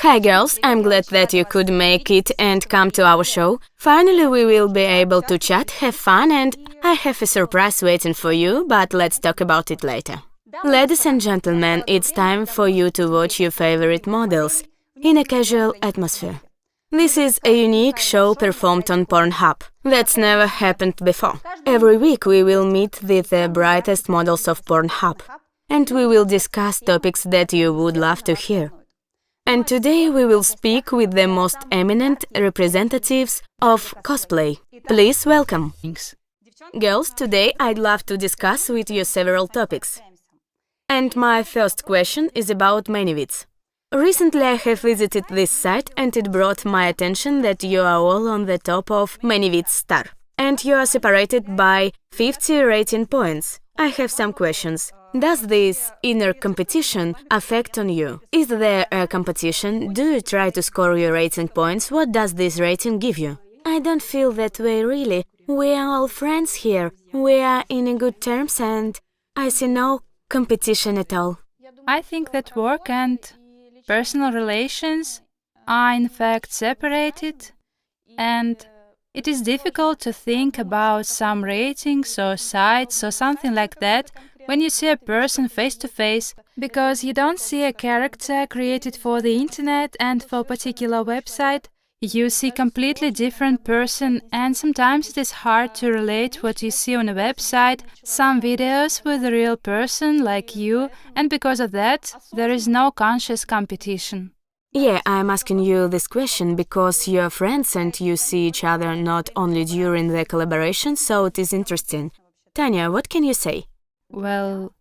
Hi girls, I'm glad that you could make it and come to our show. Finally, we will be able to chat, have fun, and I have a surprise waiting for you, but let's talk about it later. Ladies and gentlemen, it's time for you to watch your favorite models in a casual atmosphere. This is a unique show performed on Pornhub. That's never happened before. Every week we will meet with the brightest models of Pornhub, and we will discuss topics that you would love to hear. And today we will speak with the most eminent representatives of cosplay. Please welcome. Thanks. Girls, today I'd love to discuss with you several topics. And my first question is about ManyVids. Recently I have visited this site and it brought my attention that you are all on the top of ManyVids star. And you are separated by 50 rating points. I have some questions. Does this inner competition affect on you? Is there a competition? Do you try to score your rating points? What does this rating give you? I don't feel that way really. We are all friends here. We are in good terms and I see no competition at all. I think that work and personal relations are in fact separated, and it is difficult to think about some ratings or sites or something like that when you see a person face to face, because you don't see a character created for the internet and for a particular website. You see completely different person, and sometimes it is hard to relate what you see on a website, some videos with a real person like you, and because of that, there is no conscious competition. Yeah, I'm asking you this question because you're friends and you see each other not only during the collaboration, so it is interesting. Tanya, what can you say? Well,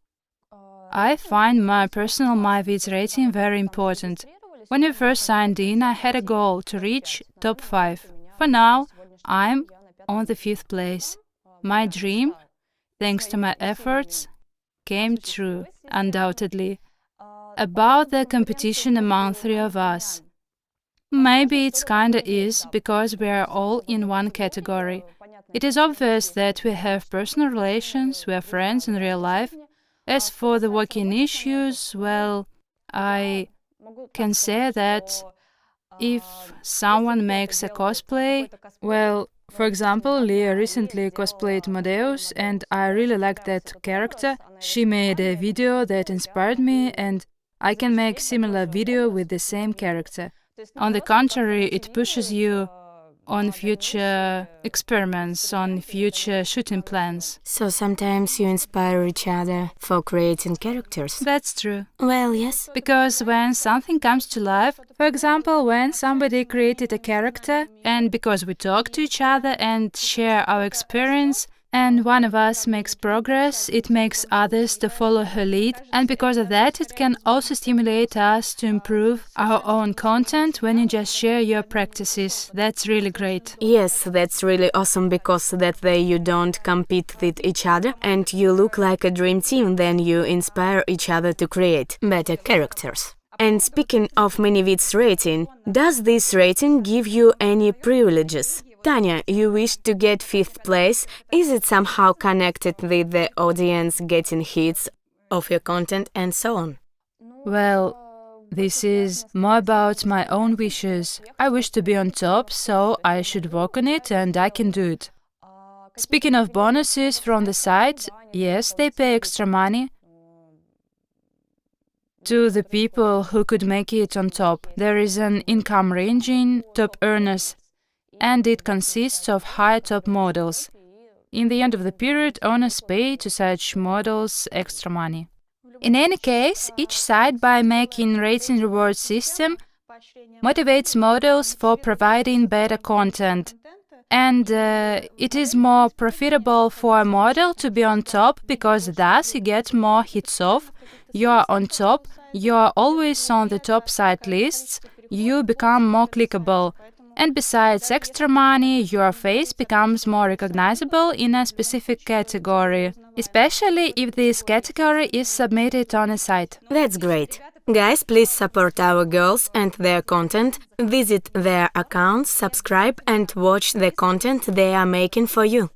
I find my personal MyVids rating very important. When we first signed in, I had a goal to reach top 5. For now, I'm on the 5th place. My dream, thanks to my efforts, came true, undoubtedly. About the competition among 3 of us. Maybe it's kinda is, because we are all in one category. It is obvious that we have personal relations, we are friends in real life. As for the working issues, well, I can say that if someone makes a cosplay, well, for example, Leah recently cosplayed Modeus and I really liked that character. She made a video that inspired me and I can make similar video with the same character. On the contrary, it pushes you on future experiments, on future shooting plans. So sometimes you inspire each other for creating characters. That's true. Well, yes. Because when something comes to life, for example, when somebody created a character, and because we talk to each other and share our experience, and one of us makes progress, it makes others to follow her lead, and because of that it can also stimulate us to improve our own content when you just share your practices. That's really great. Yes, that's really awesome because that way you don't compete with each other and you look like a dream team, then you inspire each other to create better characters. And speaking of ManyVids rating, does this rating give you any privileges? Tanya, you wish to get 5th place. Is it somehow connected with the audience getting hits of your content and so on? Well, this is more about my own wishes. I wish to be on top, so I should work on it and I can do it. Speaking of bonuses from the site, yes, they pay extra money to the people who could make it on top. There is an income range in top earners, and it consists of high top models. In the end of the period, owners pay to such models extra money. In any case, each site, by making rating reward system, motivates models for providing better content. And it is more profitable for a model to be on top, because thus you get more hits off, you are on top, you are always on the top site lists, you become more clickable. And besides extra money, your face becomes more recognizable in a specific category, especially if this category is submitted on a site. That's great. Guys, please support our girls and their content. Visit their accounts, subscribe and watch the content they are making for you.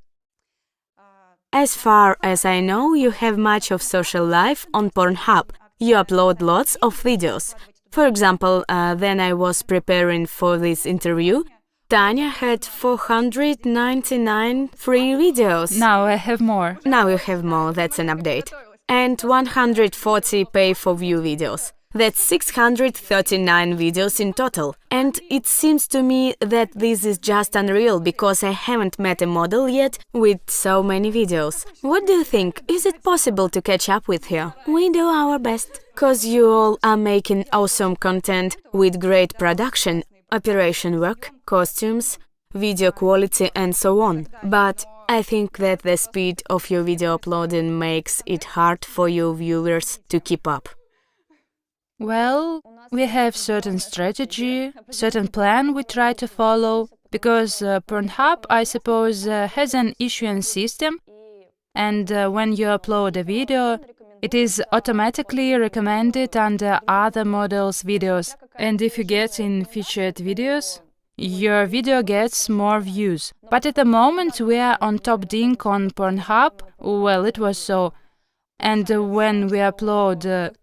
As far as I know, you have much of social life on Pornhub. You upload lots of videos. For example, when I was preparing for this interview, Tanya had 499 free videos. Now I have more. Now you have more, that's an update. And 140 pay-for-view videos. That's 639 videos in total. And it seems to me that this is just unreal because I haven't met a model yet with so many videos. What do you think? Is it possible to catch up with her? We do our best. Cause you all are making awesome content with great production, operation work, costumes, video quality and so on. But I think that the speed of your video uploading makes it hard for your viewers to keep up. Well, we have certain strategy, certain plan we try to follow, because Pornhub, I suppose, has an issuing system, and when you upload a video, it is automatically recommended under other models' videos. And if you get in featured videos, your video gets more views. But at the moment we are on top dink on Pornhub, well, it was so. And when we upload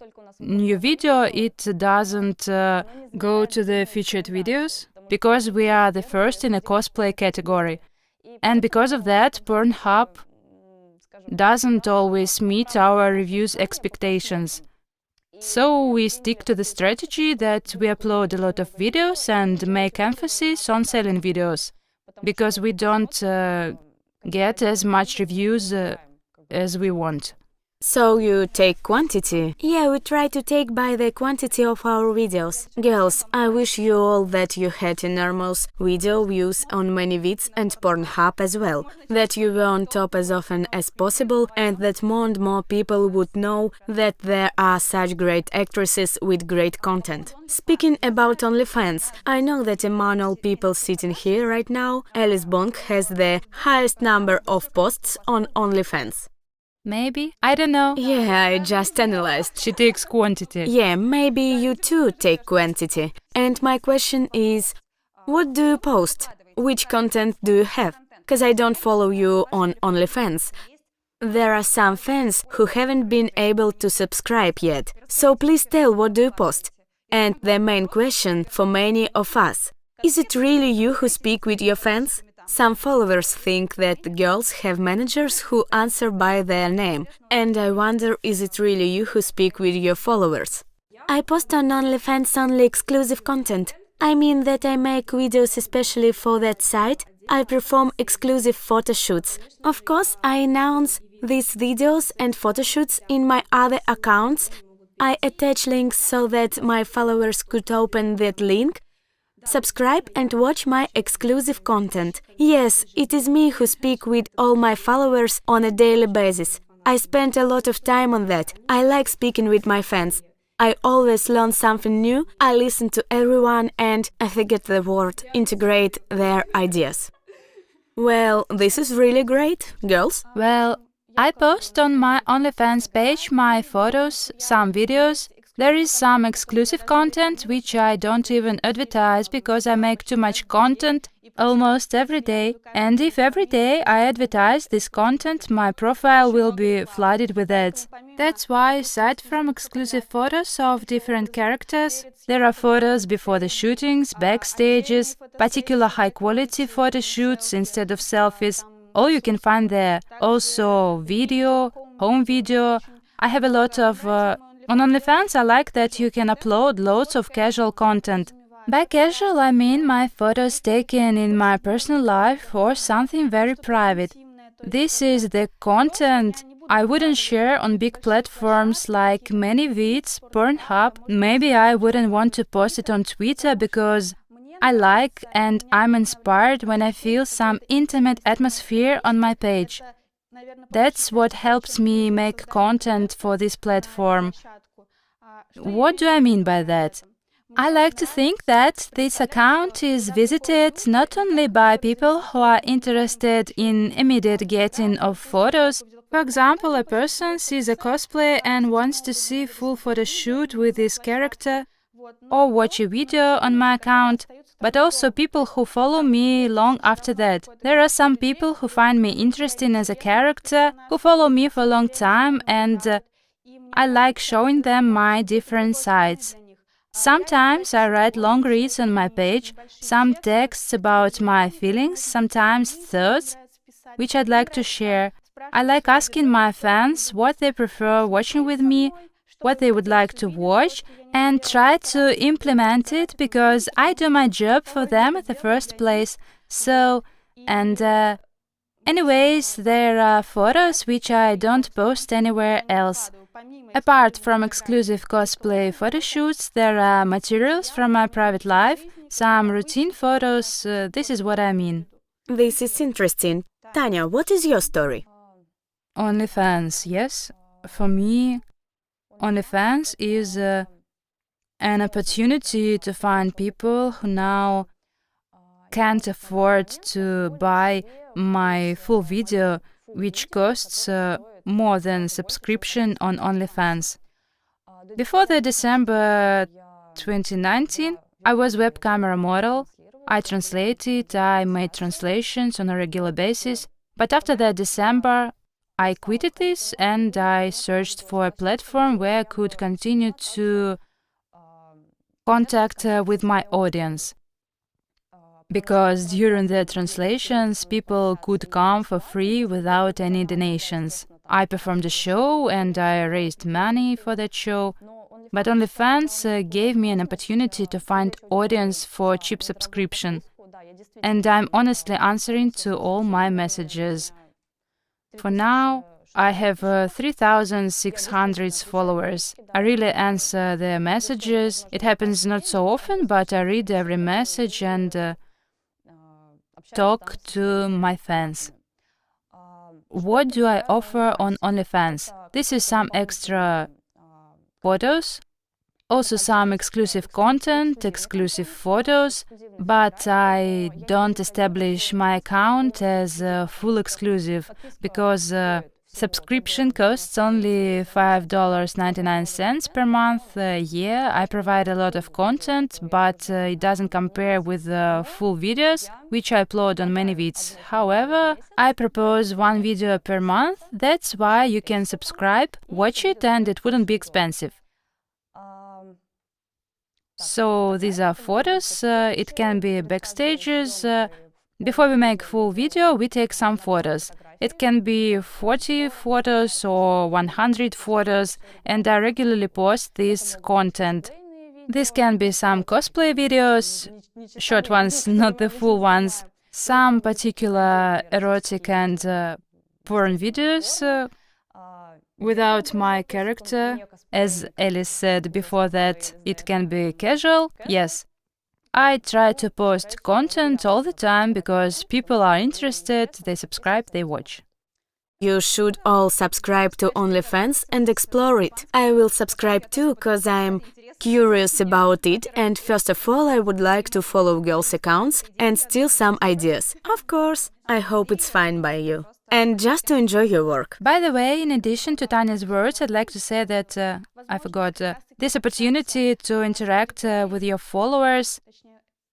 new video, it doesn't go to the featured videos, because we are the first in a cosplay category. And because of that, Pornhub doesn't always meet our reviews' expectations. So we stick to the strategy that we upload a lot of videos and make emphasis on selling videos, because we don't get as much reviews as we want. So you take quantity? Yeah, we try to take by the quantity of our videos. Girls, I wish you all that you had enormous video views on many vids and Pornhub as well, that you were on top as often as possible, and that more and more people would know that there are such great actresses with great content. Speaking about OnlyFans, I know that among all people sitting here right now, Alice Bonk has the highest number of posts on OnlyFans. Maybe? I don't know. Yeah, I just analyzed. She takes quantity. Yeah, maybe you too take quantity. And my question is, what do you post? Which content do you have? Cause I don't follow you on OnlyFans. There are some fans who haven't been able to subscribe yet. So please tell, what do you post? And the main question for many of us, is it really you who speak with your fans? Some followers think that girls have managers who answer by their name, and I wonder, is it really you who speak with your followers? I post on OnlyFans only exclusive content. I mean that I make videos especially for that site. I perform exclusive photo shoots. Of course, I announce these videos and photo shoots in my other accounts. I attach links so that my followers could open that link, subscribe and watch my exclusive content. Yes, it is me who speak with all my followers on a daily basis. I spend a lot of time on that. I like speaking with my fans. I always learn something new, I listen to everyone and, I forget the word, integrate their ideas. Well, this is really great, girls. Well, I post on my OnlyFans page my photos, some videos. There is some exclusive content which I don't even advertise because I make too much content almost every day. And if every day I advertise this content, my profile will be flooded with ads. That's why, aside from exclusive photos of different characters, there are photos before the shootings, backstages, particular high-quality photo shoots instead of selfies. All you can find there. Also video, home video. I have a lot of... On OnlyFans, I like that you can upload loads of casual content. By casual, I mean my photos taken in my personal life or something very private. This is the content I wouldn't share on big platforms like many vids, Pornhub. Maybe I wouldn't want to post it on Twitter because I like and I'm inspired when I feel some intimate atmosphere on my page. That's what helps me make content for this platform. What do I mean by that? I like to think that this account is visited not only by people who are interested in immediate getting of photos. For example, a person sees a cosplay and wants to see full photo shoot with this character or watch a video on my account, but also people who follow me long after that. There are some people who find me interesting as a character, who follow me for a long time, and I like showing them my different sides. Sometimes I write long reads on my page, some texts about my feelings, sometimes thoughts which I'd like to share. I like asking my fans what they prefer watching with me, what they would like to watch, and try to implement it because I do my job for them at the first place. Anyways, there are photos which I don't post anywhere else. Apart from exclusive cosplay photo shoots, there are materials from my private life, some routine photos. This is what I mean. This is interesting. Tanya, what is your story? OnlyFans, yes. For me, OnlyFans is an opportunity to find people who now can't afford to buy my full video, which costs more than subscription on OnlyFans. Before the December 2019, I was web camera model. I translated, I made translations on a regular basis, but after that December, I quitted this and I searched for a platform where I could continue to contact with my audience. Because during the translations, people could come for free without any donations. I performed a show and I raised money for that show, but OnlyFans gave me an opportunity to find audience for cheap subscription. And I'm honestly answering to all my messages. For now, I have 3,600 followers. I really answer their messages. It happens not so often, but I read every message and talk to my fans. What do I offer on OnlyFans? This is some extra photos, also some exclusive content, exclusive photos, but I don't establish my account as full exclusive because subscription costs only $5.99 per month a year. I provide a lot of content, but it doesn't compare with full videos, which I upload on ManyVids. However, I propose one video per month. That's why you can subscribe, watch it, and it wouldn't be expensive. So these are photos. It can be backstages. Before we make full video, we take some photos. It can be 40 photos or 100 photos, and I regularly post this content. This can be some cosplay videos, short ones, not the full ones, some particular erotic and porn videos without my character. As Alice said before that, it can be casual, yes. I try to post content all the time because people are interested, they subscribe, they watch. You should all subscribe to OnlyFans and explore it. I will subscribe too, cause I'm curious about it, and first of all I would like to follow girls' accounts and steal some ideas. Of course, I hope it's fine by you. And just to enjoy your work. By the way, in addition to Tanya's words, I'd like to say that I forgot this opportunity to interact with your followers.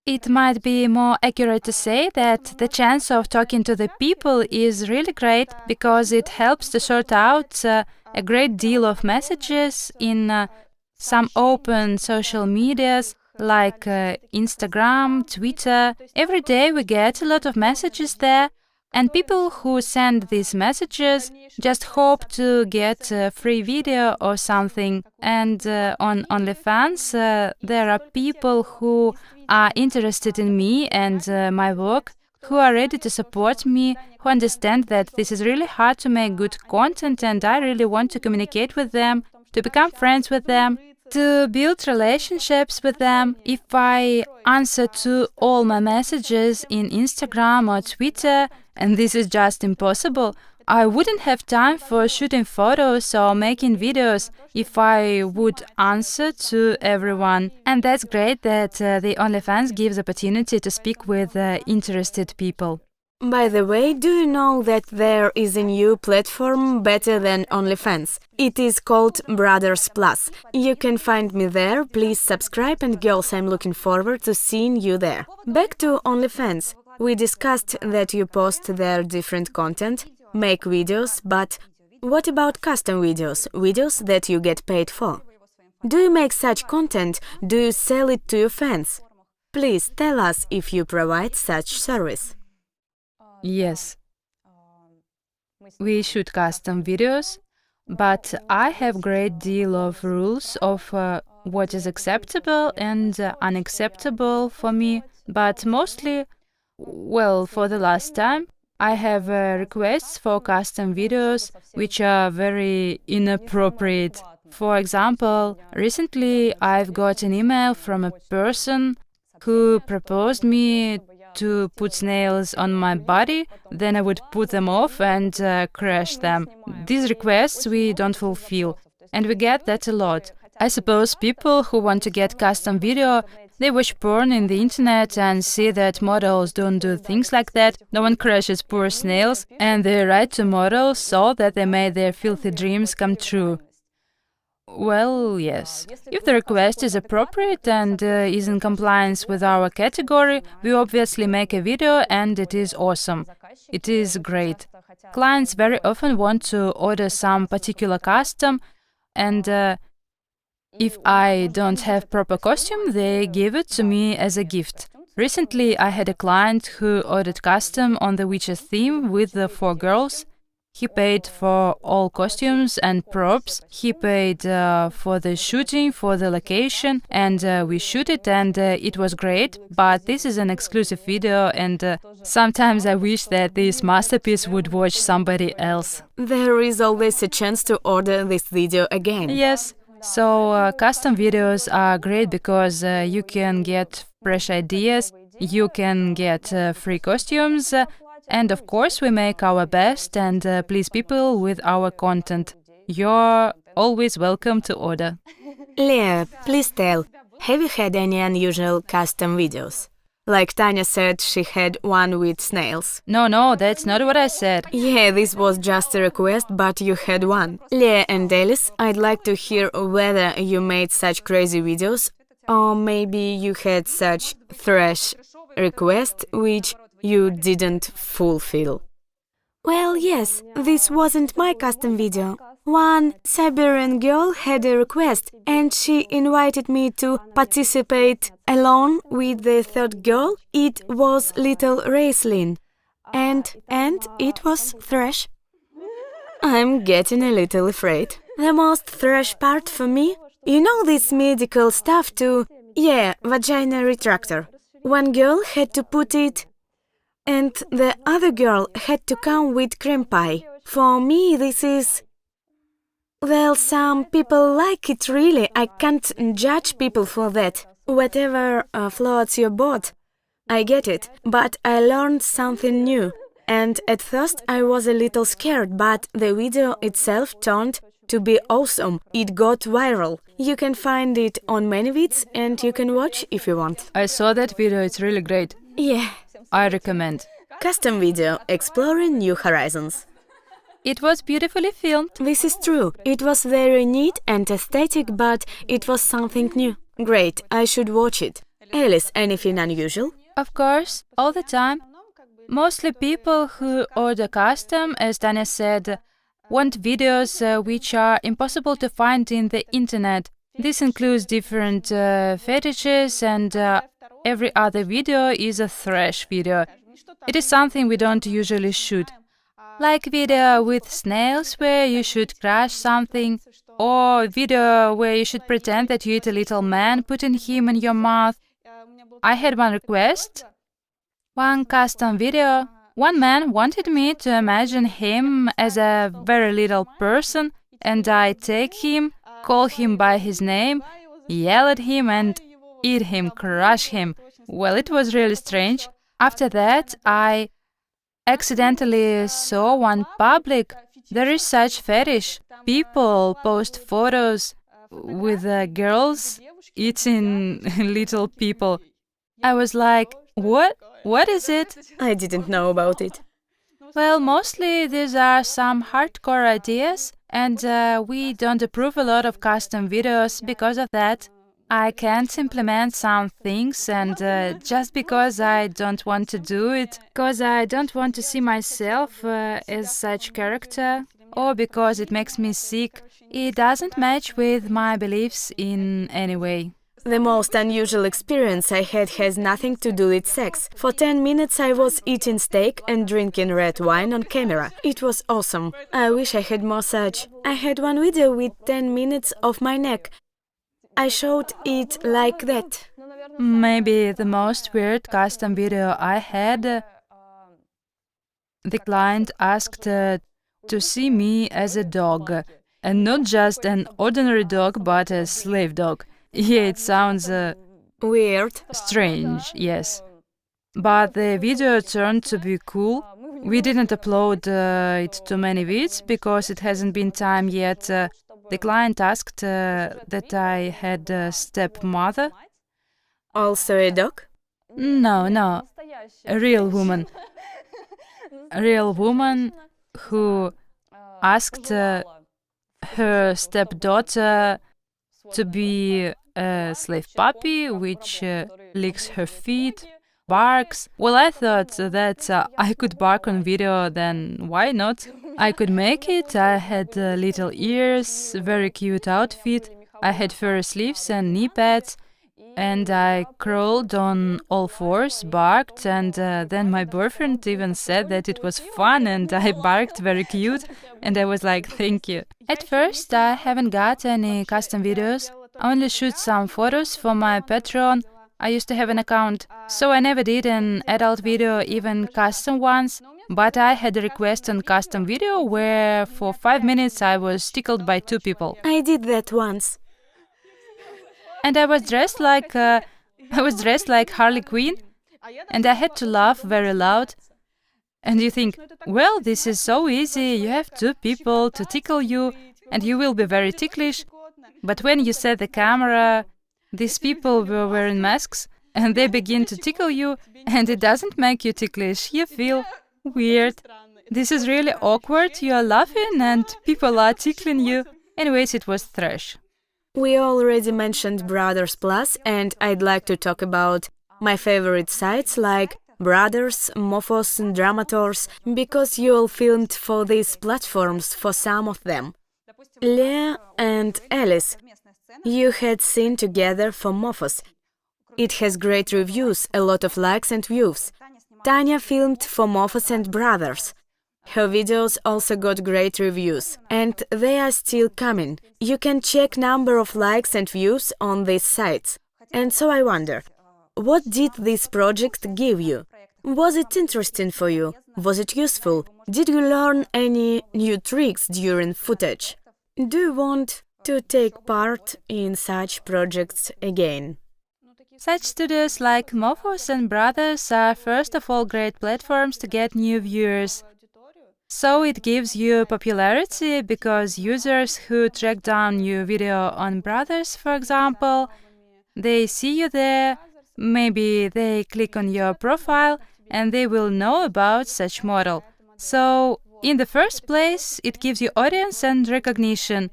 It might be more accurate to say that the chance of talking to the people is really great because it helps to sort out a great deal of messages in some open social medias like Instagram, Twitter. Every day we get a lot of messages there. And people who send these messages just hope to get a free video or something. And on OnlyFans, there are people who are interested in me and my work, who are ready to support me, who understand that this is really hard to make good content and I really want to communicate with them, to become friends with them, to build relationships with them. If I answer to all my messages in Instagram or Twitter, and this is just impossible, I wouldn't have time for shooting photos or making videos if I would answer to everyone. And that's great that the OnlyFans gives opportunity to speak with interested people. By the way, do you know that there is a new platform better than OnlyFans? It is called Brothers Plus. You can find me there. Please subscribe, and girls, I'm looking forward to seeing you there. Back to OnlyFans. We discussed that you post there different content, make videos, but what about custom videos, videos that you get paid for? Do you make such content? Do you sell it to your fans? Please tell us if you provide such service. Yes, we shoot custom videos, but I have great deal of rules of what is acceptable and unacceptable for me. But mostly, well, for the last time, I have requests for custom videos which are very inappropriate. For example, recently I've got an email from a person who proposed me to put snails on my body, then I would put them off and crash them. These requests we don't fulfill, and we get that a lot. I suppose people who want to get custom video, they watch porn in the internet and see that models don't do things like that. No one crashes poor snails, and they write to models so that they made their filthy dreams come true. Well, yes. If the request is appropriate and is in compliance with our category, we obviously make a video and it is awesome. It is great. Clients very often want to order some particular custom, and if I don't have proper costume, they give it to me as a gift. Recently, I had a client who ordered custom on the Witcher theme with the 4 girls. He paid for all costumes and props. He paid for the shooting, for the location, and we shoot it, and it was great. But this is an exclusive video, and sometimes I wish that this masterpiece would watch somebody else. There is always a chance to order this video again. Yes. So custom videos are great because you can get fresh ideas, you can get free costumes, and of course we make our best and please people with our content. You're always welcome to order. Lea, please tell, have you had any unusual custom videos? Like Tanya said, she had one with snails. No, that's not what I said. Yeah, this was just a request, but you had one. Lea and Alice, I'd like to hear whether you made such crazy videos, or maybe you had such trash requests which you didn't fulfill. Well, yes, this wasn't my custom video. One Siberian girl had a request, and she invited me to participate alone with the third girl. It was little Raislin, and it was thrash. I'm getting a little afraid. The most thrash part for me, you know this medical stuff too? Yeah, vagina retractor. One girl had to put it, and the other girl had to come with cream pie. For me, this is... Well, some people like it really. I can't judge people for that. Whatever floats your boat. I get it, but I learned something new. And at first I was a little scared, but the video itself turned to be awesome. It got viral. You can find it on ManyVids and you can watch if you want. I saw that video, it's really great. Yeah. I recommend. Custom video, exploring new horizons. It was beautifully filmed. This is true. It was very neat and aesthetic, but it was something new. Great, I should watch it. Alice, anything unusual? Of course, all the time. Mostly people who order custom, as Tanya said, want videos which are impossible to find in the internet. This includes different fetishes, and every other video is a thrash video. It is something we don't usually shoot. Like video with snails where you should crush something, or video where you should pretend that you eat a little man, putting him in your mouth. I had one request, one custom video. One man wanted me to imagine him as a very little person, and I take him, call him by his name, yell at him and eat him, crush him. Well, it was really strange. After that, I accidentally saw one public. There is such fetish. People post photos with girls eating little people. I was like, what? What is it? I didn't know about it. Well, mostly these are some hardcore ideas, and we don't approve a lot of custom videos because of that. I can't implement some things, and just because I don't want to do it, because I don't want to see myself as such character, or because it makes me sick. It doesn't match with my beliefs in any way. The most unusual experience I had has nothing to do with sex. For 10 minutes I was eating steak and drinking red wine on camera. It was awesome. I wish I had more such. I had one video with 10 minutes of my neck. I showed it like that. Maybe the most weird custom video I had, the client asked to see me as a dog, and not just an ordinary dog, but a slave dog. Yeah, it sounds Weird. strange, yes. But the video turned to be cool. We didn't upload it to many vids because it hasn't been time yet. The client asked that I had a stepmother. Also a dog? No, a real woman. A real woman who asked her stepdaughter to be a slave puppy, which licks her feet, barks. Well, I thought that I could bark on video, then why not? I could make it. I had little ears, very cute outfit. I had fur sleeves and knee pads. And I crawled on all fours, barked, and then my boyfriend even said that it was fun and I barked very cute, and I was like, thank you. At first, I haven't got any custom videos. I only shoot some photos for my Patreon. I used to have an account, so I never did an adult video, even custom ones. But I had a request on custom video where for 5 minutes I was tickled by 2 people. I did that once. And I was dressed like Harley Quinn, and I had to laugh very loud. And you think, well, this is so easy. You have 2 people to tickle you, and you will be very ticklish. But when you set the camera, these people were wearing masks, and they begin to tickle you, and it doesn't make you ticklish. You feel weird. This is really awkward. You are laughing, and people are tickling you. Anyways, it was trash. We already mentioned Brothers Plus, and I'd like to talk about my favorite sites like Brothers, Mophos, and Dramators, because you all filmed for these platforms for some of them. Lea and Alice, you had scene together for Mophos. It has great reviews, a lot of likes and views. Tanya filmed for Mophos and Brothers. Her videos also got great reviews, and they are still coming. You can check number of likes and views on these sites. And so I wonder, what did this project give you? Was it interesting for you? Was it useful? Did you learn any new tricks during footage? Do you want to take part in such projects again? Such studios like Mophos and Brothers are first of all great platforms to get new viewers. So it gives you popularity because users who track down your video on Brothers, for example, they see you there, maybe they click on your profile and they will know about such model. So in the first place, it gives you audience and recognition.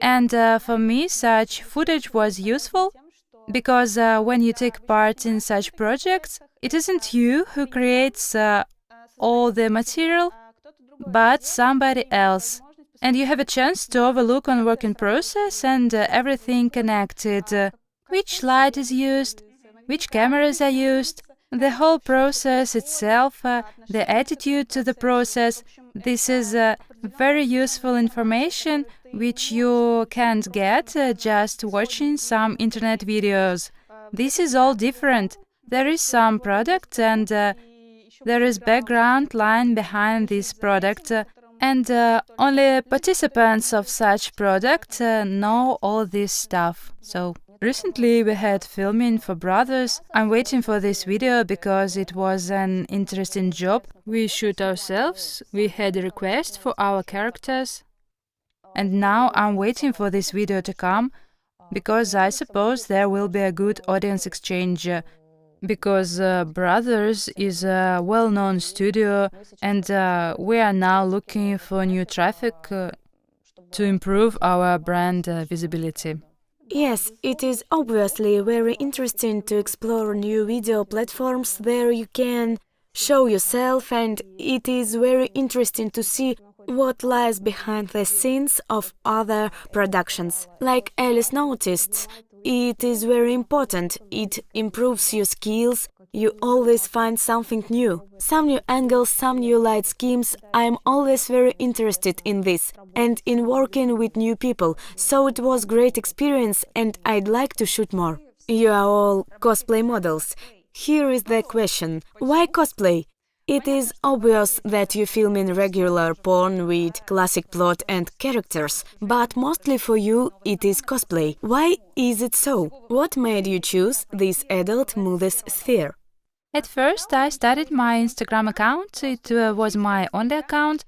And for me, such footage was useful because when you take part in such projects, it isn't you who creates all the material, but somebody else. And you have a chance to overlook on working process and everything connected. Which light is used, which cameras are used, the whole process itself, the attitude to the process. This is very useful information which you can't get just watching some internet videos. This is all different. There is some product and there is background line behind this product, and only participants of such product know all this stuff. So recently we had filming for Brothers. I'm waiting for this video because it was an interesting job. We shoot ourselves, we had a request for our characters, and now I'm waiting for this video to come because I suppose there will be a good audience exchange. Because Brothers is a well-known studio and we are now looking for new traffic to improve our brand visibility. Yes, it is obviously very interesting to explore new video platforms where you can show yourself, and it is very interesting to see what lies behind the scenes of other productions. Like Alice noticed, it is very important. It improves your skills. You always find something new. Some new angles, some new light schemes. I am always very interested in this and in working with new people. So it was great experience and I'd like to shoot more. You are all cosplay models. Here is the question. Why cosplay? It is obvious that you film in regular porn with classic plot and characters, but mostly for you it is cosplay. Why is it so? What made you choose this adult movies sphere? At first, I started my Instagram account. It was my only account.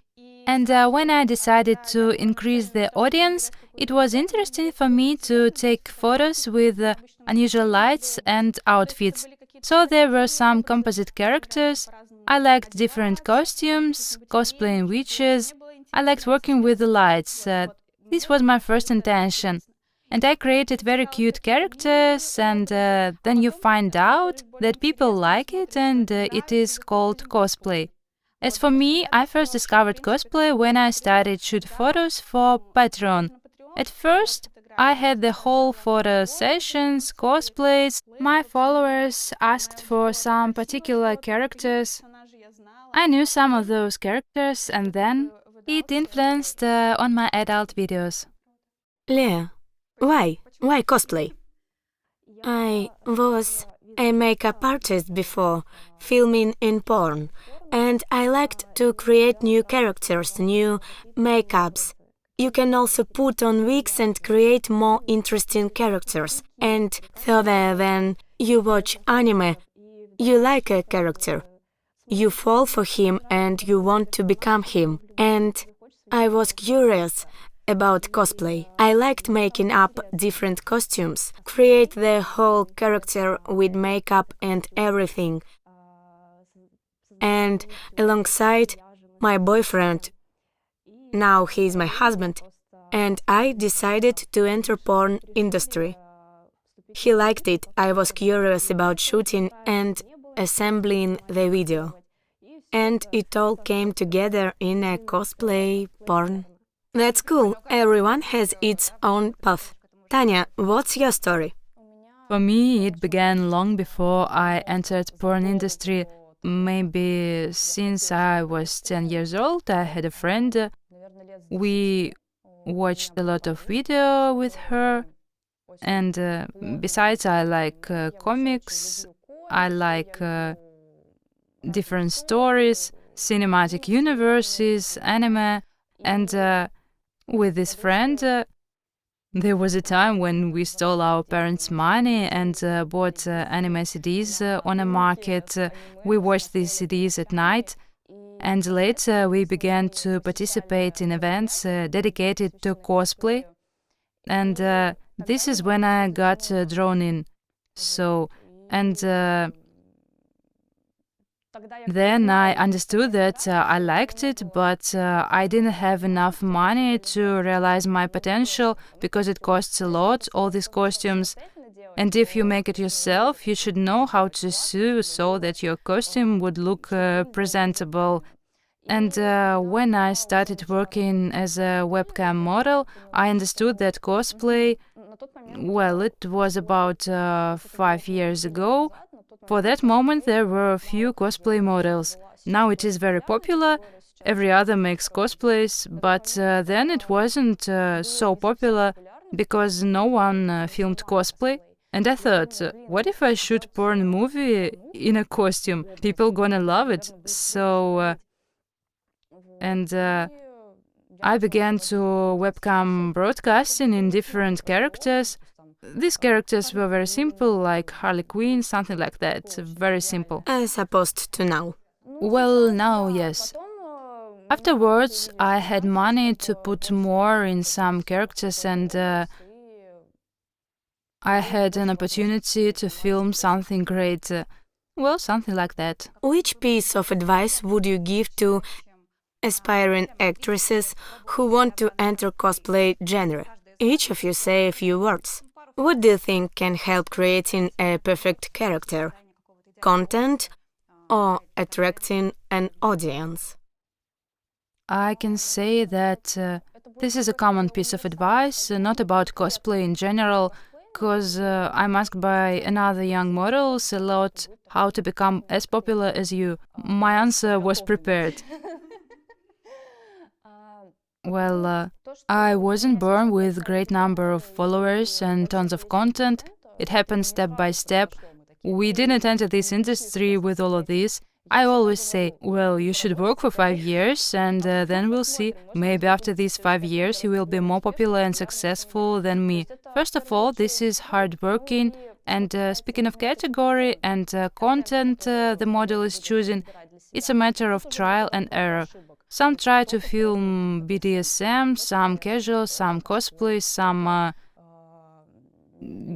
And when I decided to increase the audience, it was interesting for me to take photos with unusual lights and outfits. So there were some composite characters. I liked different costumes, cosplaying witches. I liked working with the lights. This was my first intention. And I created very cute characters, and then you find out that people like it, and it is called cosplay. As for me, I first discovered cosplay when I started shoot photos for Patreon. At first, I had the whole photo sessions, cosplays. My followers asked for some particular characters. I knew some of those characters, and then it influenced on my adult videos. Lea, why? Why cosplay? I was a makeup artist before, filming in porn, and I liked to create new characters, new makeups. You can also put on wigs and create more interesting characters. And further, when you watch anime, you like a character. You fall for him and you want to become him. And I was curious about cosplay. I liked making up different costumes, create the whole character with makeup and everything. And alongside my boyfriend, now he's my husband, and I decided to enter porn industry. He liked it. I was curious about shooting and assembling the video. And it all came together in a cosplay porn. That's cool. Everyone has its own path. Tanya, what's your story? For me, it began long before I entered porn industry. Maybe since I was 10 years old, I had a friend. We watched a lot of video with her. And besides, I like comics. I like different stories, cinematic universes, anime. And with this friend, there was a time when we stole our parents' money and bought anime CDs on a market. We watched these CDs at night, and later we began to participate in events dedicated to cosplay. And this is when I got drawn in. Then I understood that I liked it, but I didn't have enough money to realize my potential because it costs a lot, all these costumes. And if you make it yourself, you should know how to sew so that your costume would look presentable. And when I started working as a webcam model, I understood that cosplay, well, it was about 5 years ago. For that moment, there were a few cosplay models. Now it is very popular. Every other makes cosplays, but then it wasn't so popular because no one filmed cosplay. And I thought, what if I shoot porn movie in a costume? People gonna love it. I began to webcam broadcasting in different characters. These characters were very simple, like Harley Quinn, something like that. Very simple. As opposed to now. Well, now, yes. Afterwards, I had money to put more in some characters, and I had an opportunity to film something great. Well, something like that. Which piece of advice would you give to aspiring actresses who want to enter cosplay genre? Each of you say a few words. What do you think can help creating a perfect character? Content or attracting an audience? I can say that this is a common piece of advice, not about cosplay in general, because I'm asked by another young models a lot how to become as popular as you. My answer was prepared. Well, I wasn't born with a great number of followers and tons of content. It happened step by step. We didn't enter this industry with all of this. I always say, well, you should work for 5 years and then we'll see. Maybe after these 5 years you will be more popular and successful than me. First of all, this is hard working. And speaking of category and content the model is choosing, it's a matter of trial and error. Some try to film BDSM, some casual, some cosplay, some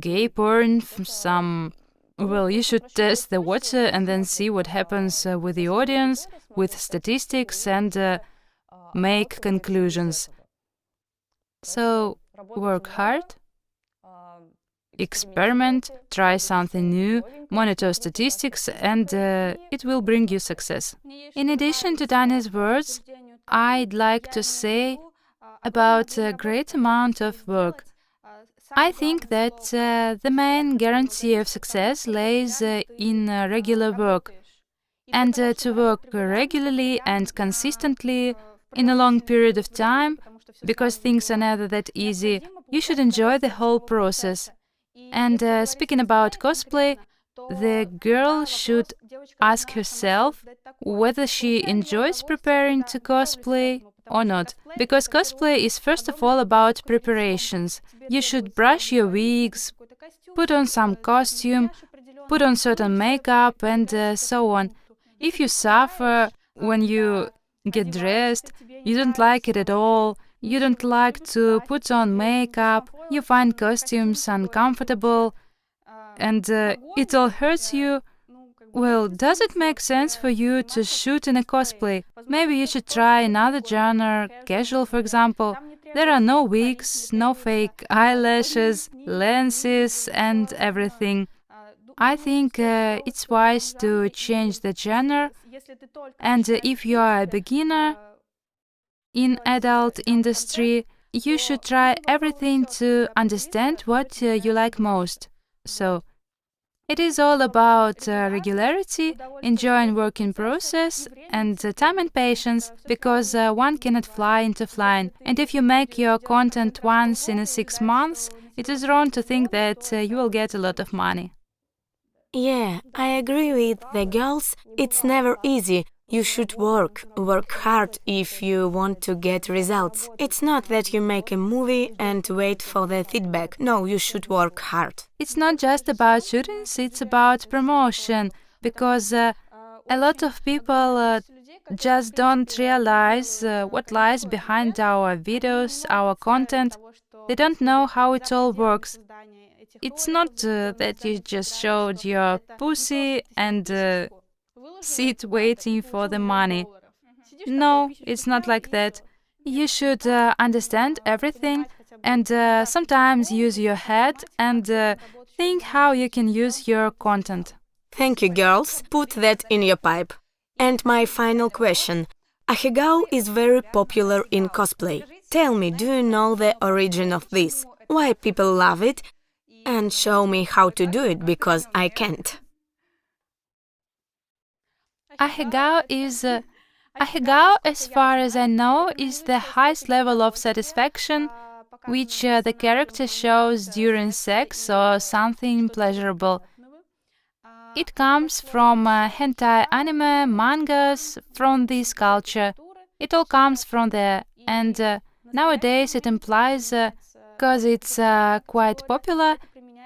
gay porn, some... Well, you should test the water and then see what happens with the audience, with statistics, and make conclusions. So, work hard, experiment, try something new, monitor statistics, and it will bring you success. In addition to Tanya's words, I'd like to say about a great amount of work. I think that the main guarantee of success lays in regular work. And to work regularly and consistently in a long period of time, because things are never that easy, you should enjoy the whole process. And speaking about cosplay, the girl should ask herself whether she enjoys preparing to cosplay or not. Because cosplay is first of all about preparations. You should brush your wigs, put on some costume, put on certain makeup, and so on. If you suffer when you get dressed, you don't like it at all, you don't like to put on makeup, you find costumes uncomfortable, and it all hurts you, well, does it make sense for you to shoot in a cosplay? Maybe you should try another genre, casual for example. There are no wigs, no fake eyelashes, lenses, and everything. I think it's wise to change the genre, and if you are a beginner in adult industry, you should try everything to understand what you like most. So, it is all about regularity, enjoying working process, and time and patience, because one cannot fly into flying. And if you make your content once in 6 months, it is wrong to think that you will get a lot of money. Yeah, I agree with the girls. It's never easy. You should work hard if you want to get results. It's not that you make a movie and wait for the feedback. No, you should work hard. It's not just about shootings, it's about promotion, because a lot of people just don't realize what lies behind our videos, our content. They don't know how it all works. It's not that you just showed your pussy and sit waiting for the money. No, it's not like that. You should understand everything and sometimes use your head and think how you can use your content. Thank you, girls. Put that in your pipe. And my final question. Ahegao is very popular in cosplay. Tell me, do you know the origin of this? Why people love it? And show me how to do it, because I can't. Ahegao, as far as I know, is the highest level of satisfaction which the character shows during sex or something pleasurable. It comes from hentai anime, mangas, from this culture. It all comes from there, and nowadays it implies, because it's quite popular,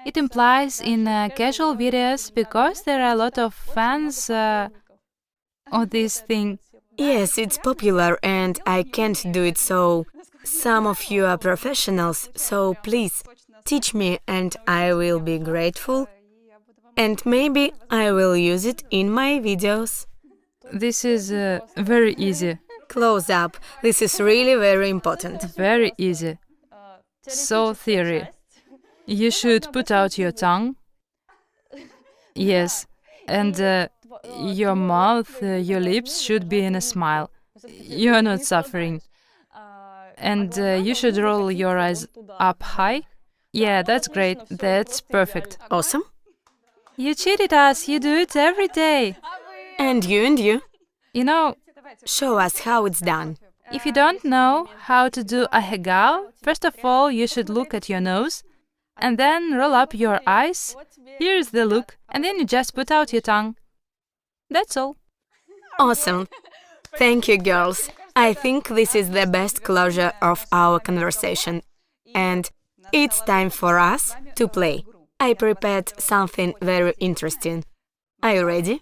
it implies in casual videos, because there are a lot of fans of this thing. Yes, it's popular and I can't do it, so some of you are professionals, so please teach me and I will be grateful. And maybe I will use it in my videos. This is very easy. Close up. This is really very important. Very easy. So theory. You should put out your tongue. Yes. And your mouth, your lips should be in a smile. You're not suffering. And you should roll your eyes up high. Yeah, that's great. That's perfect. Awesome. You cheated us. You do it every day. And you. You know, Show us how it's done. if you don't know how to do a hegao, first of all, you should look at your nose and then roll up your eyes. Here's the look. And then you just put out your tongue. That's all. Awesome. Thank you, girls. I think this is the best closure of our conversation. And it's time for us to play. I prepared something very interesting. Are you ready?